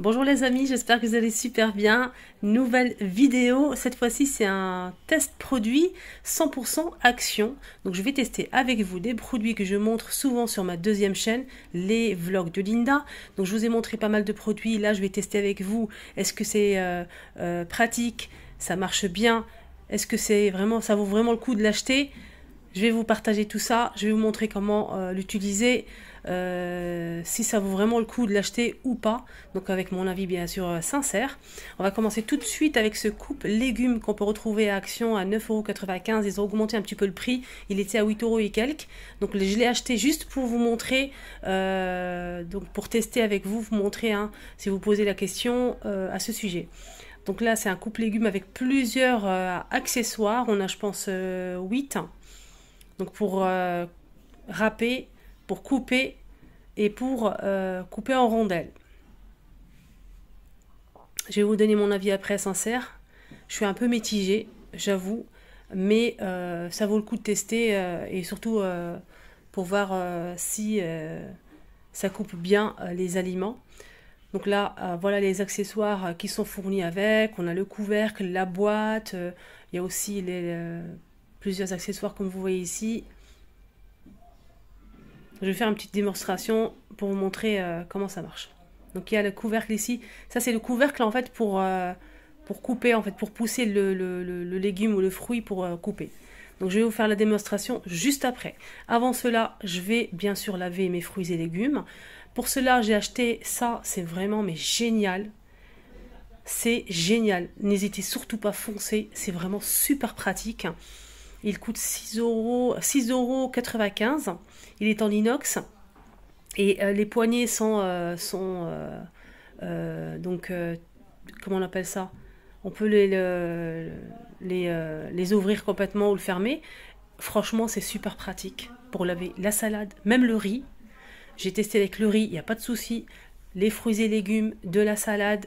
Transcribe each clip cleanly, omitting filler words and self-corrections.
Bonjour les amis, j'espère que vous allez super bien. Nouvelle vidéo, cette fois-ci c'est un test produit 100% action. Donc je vais tester avec vous des produits que je montre souvent sur ma deuxième chaîne, les vlogs de Linda. Donc je vous ai montré pas mal de produits, là je vais tester avec vous. Est-ce que c'est pratique, ça marche bien? Est-ce que c'est vraiment, ça vaut vraiment le coup de l'acheter? Je vais vous partager tout ça, je vais vous montrer comment l'utiliser, si ça vaut vraiment le coup de l'acheter ou pas. Donc avec mon avis bien sûr sincère. On va commencer tout de suite avec ce coupe légumes qu'on peut retrouver à Action à 9,95 €. Ils ont augmenté un petit peu le prix, il était à 8 € et quelques. Donc je l'ai acheté juste pour vous montrer, donc pour tester avec vous, vous montrer si vous posez la question à ce sujet. Donc là c'est un coupe légumes avec plusieurs accessoires, on a je pense 8. Donc pour râper, pour couper et pour couper en rondelles. Je vais vous donner mon avis après sincère. Je suis un peu mitigée, j'avoue, mais ça vaut le coup de tester et surtout pour voir si ça coupe bien les aliments. Donc là, voilà les accessoires qui sont fournis avec. On a le couvercle, la boîte. Il y a aussi plusieurs accessoires comme vous voyez ici. Je vais faire une petite démonstration pour vous montrer comment ça marche. Donc il y a le couvercle ici. Ça c'est le couvercle en fait pour couper, en fait, pour pousser le légume ou le fruit pour couper. Donc je vais vous faire la démonstration juste après. Avant cela, je vais bien sûr laver mes fruits et légumes. Pour cela, j'ai acheté ça, c'est vraiment mais génial. C'est génial. N'hésitez surtout pas à foncer, c'est vraiment super pratique. Il coûte 6,95 €. Il est en inox. Et les poignées donc, comment on appelle ça? On peut les ouvrir complètement ou le fermer. Franchement, c'est super pratique pour laver la salade, même le riz. J'ai testé avec le riz, il n'y a pas de souci. Les fruits et légumes, de la salade,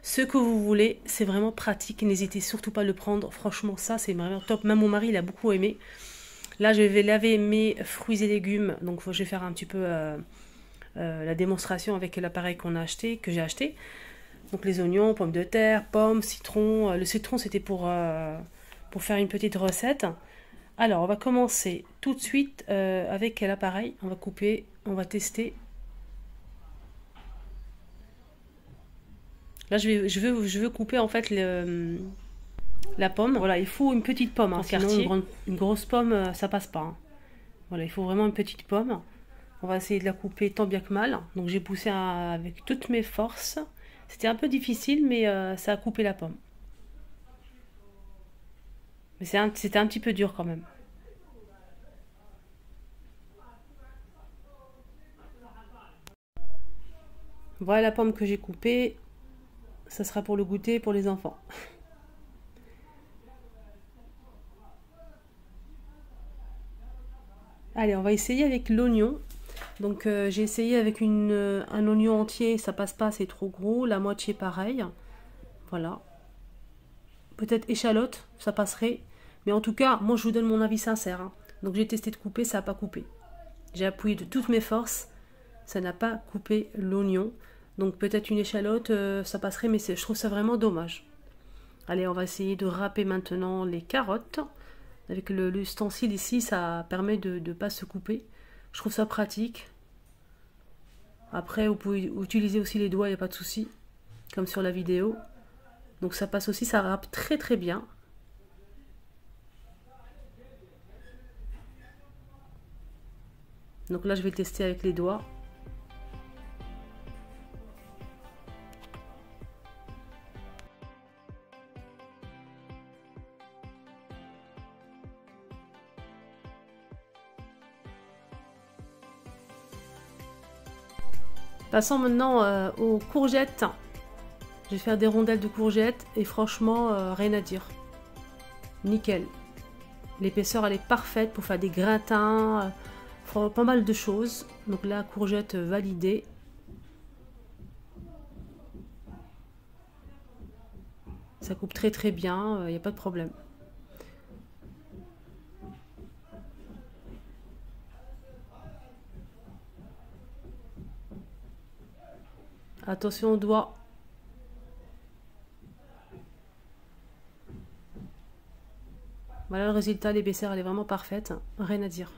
ce que vous voulez, c'est vraiment pratique. N'hésitez surtout pas à le prendre. Franchement, ça, c'est vraiment top. Même mon mari, il a beaucoup aimé. Là, je vais laver mes fruits et légumes. Donc, je vais faire un petit peu la démonstration avec l'appareil que j'ai acheté. Donc, les oignons, pommes de terre, pommes, citron. Le citron, c'était pour faire une petite recette. Alors, on va commencer tout de suite avec l'appareil. On va couper, on va tester. Là, je veux couper en fait la pomme. Voilà, il faut une petite pomme. Sinon, une grosse pomme, ça passe pas. Voilà, il faut vraiment une petite pomme. On va essayer de la couper tant bien que mal. Donc j'ai poussé avec toutes mes forces. C'était un peu difficile, mais ça a coupé la pomme. Mais c'était un petit peu dur quand même. Voilà la pomme que j'ai coupée. Ça sera pour le goûter pour les enfants. Allez, on va essayer avec l'oignon. Donc j'ai essayé avec un oignon entier, ça passe pas, c'est trop gros. La moitié pareil. Voilà. Peut-être échalote, ça passerait. Mais en tout cas, moi je vous donne mon avis sincère. Donc j'ai testé de couper, ça n'a pas coupé. J'ai appuyé de toutes mes forces, ça n'a pas coupé l'oignon. Donc peut-être une échalote, ça passerait, mais je trouve ça vraiment dommage. Allez, on va essayer de râper maintenant les carottes. Avec l'ustensile ici, ça permet de ne pas se couper. Je trouve ça pratique. Après, vous pouvez utiliser aussi les doigts, il n'y a pas de souci. Comme sur la vidéo. Donc ça passe aussi, ça râpe très très bien. Donc là, je vais tester avec les doigts. Passons maintenant aux courgettes. Je vais faire des rondelles de courgettes et franchement, rien à dire. Nickel. L'épaisseur, elle est parfaite pour faire des gratins, pas mal de choses. Donc là, courgette validée. Ça coupe très très bien, il n'y a pas de problème. Attention aux doigts. Voilà le résultat, l'épaisseur elle est vraiment parfaite, rien à dire.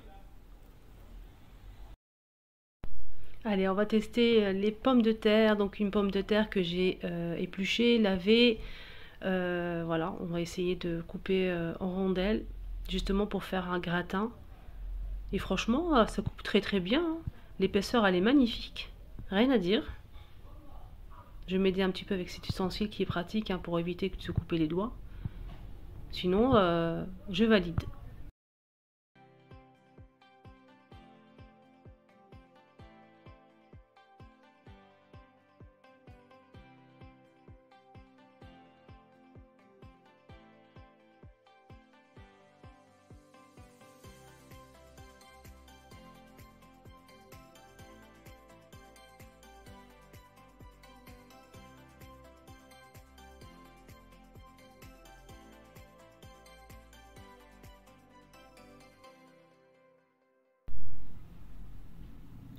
Allez, on va tester les pommes de terre. Donc une pomme de terre que j'ai épluchée, lavée. Voilà, on va essayer de couper en rondelles, justement pour faire un gratin. Et franchement, ça coupe très très bien, hein. L'épaisseur elle est magnifique, rien à dire. Je vais m'aider un petit peu avec cet ustensile qui est pratique, hein, pour éviter de se couper les doigts. Sinon, je valide.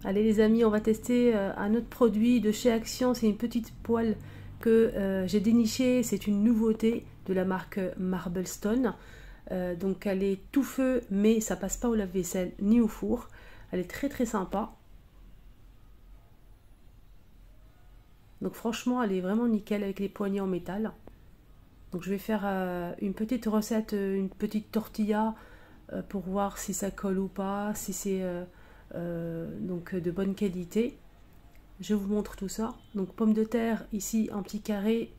Allez les amis, on va tester un autre produit de chez Action. C'est une petite poêle que j'ai dénichée. C'est une nouveauté de la marque Marblestone. Donc elle est tout feu, mais ça passe pas au lave-vaisselle ni au four. Elle est très très sympa. Donc franchement, elle est vraiment nickel avec les poignées en métal. Donc je vais faire une petite recette, une petite tortilla pour voir si ça colle ou pas, si c'est donc de bonne qualité. Je vous montre tout ça. Donc pommes de terre ici en petits carrés.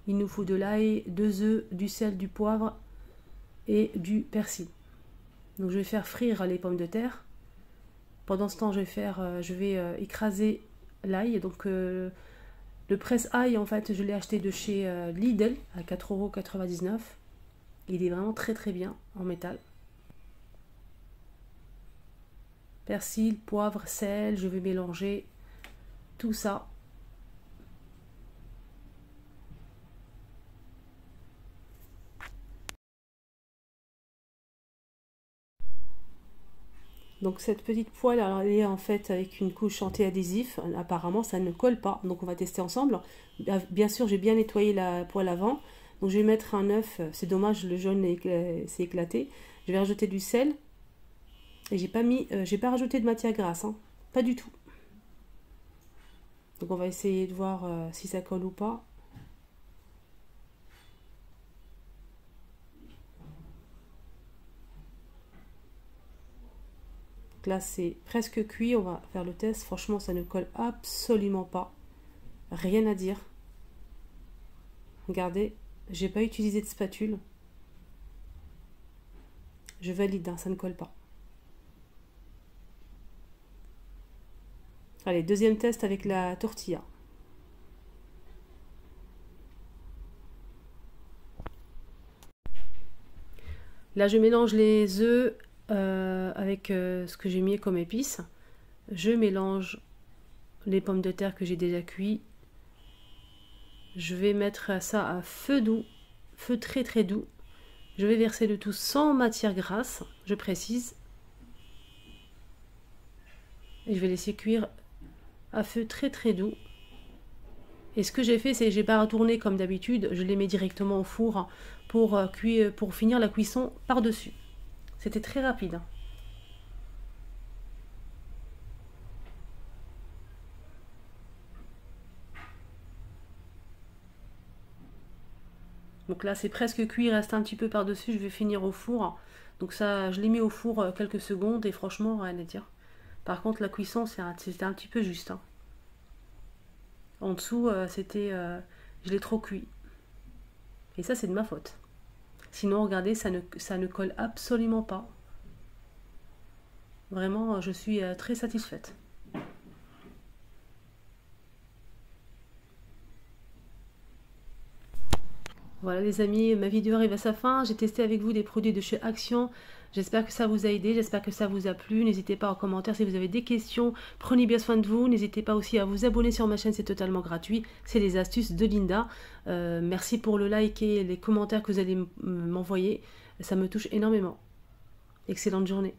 Il nous faut de l'ail, 2 œufs, du sel, du poivre et du persil. Donc je vais faire frire les pommes de terre. Pendant ce temps, je vais écraser l'ail. Donc le presse-ail, en fait, je l'ai acheté de chez Lidl à 4,99 €. Il est vraiment très très bien en métal. Persil, poivre, sel, je vais mélanger tout ça. Donc cette petite poêle, alors, elle est en fait avec une couche anti-adhésif. Apparemment, ça ne colle pas. Donc on va tester ensemble. Bien sûr, j'ai bien nettoyé la poêle avant. Donc je vais mettre un œuf. C'est dommage, le jaune s'est éclaté. Je vais rajouter du sel. Et j'ai pas rajouté de matière grasse, hein. Pas du tout. Donc on va essayer de voir si ça colle ou pas. Donc là c'est presque cuit, on va faire le test. Franchement ça ne colle absolument pas. Rien à dire. Regardez, j'ai pas utilisé de spatule. Je valide, hein, ça ne colle pas. Allez, deuxième test avec la tortilla. Là, je mélange les œufs avec ce que j'ai mis comme épices. Je mélange les pommes de terre que j'ai déjà cuit. Je vais mettre ça à feu doux, feu très très doux. Je vais verser le tout sans matière grasse, je précise. Et je vais laisser cuire à feu très très doux. Et ce que j'ai fait, c'est que j'ai pas retourné comme d'habitude, je les mets directement au four pour finir la cuisson par-dessus. C'était très rapide. Donc là c'est presque cuit, il reste un petit peu par-dessus, je vais finir au four. Donc ça, je l'ai mis au four quelques secondes et franchement, rien à dire. Par contre la cuisson c'était un petit peu juste, hein. En dessous, je l'ai trop cuit. Et ça, c'est de ma faute. Sinon, regardez, ça ne colle absolument pas. Vraiment, je suis très satisfaite. Voilà les amis, ma vidéo arrive à sa fin. J'ai testé avec vous des produits de chez Action. J'espère que ça vous a aidé, j'espère que ça vous a plu. N'hésitez pas en commentaire si vous avez des questions. Prenez bien soin de vous. N'hésitez pas aussi à vous abonner sur ma chaîne, c'est totalement gratuit. C'est les astuces de Linda. Merci pour le like et les commentaires que vous allez m'envoyer. Ça me touche énormément. Excellente journée.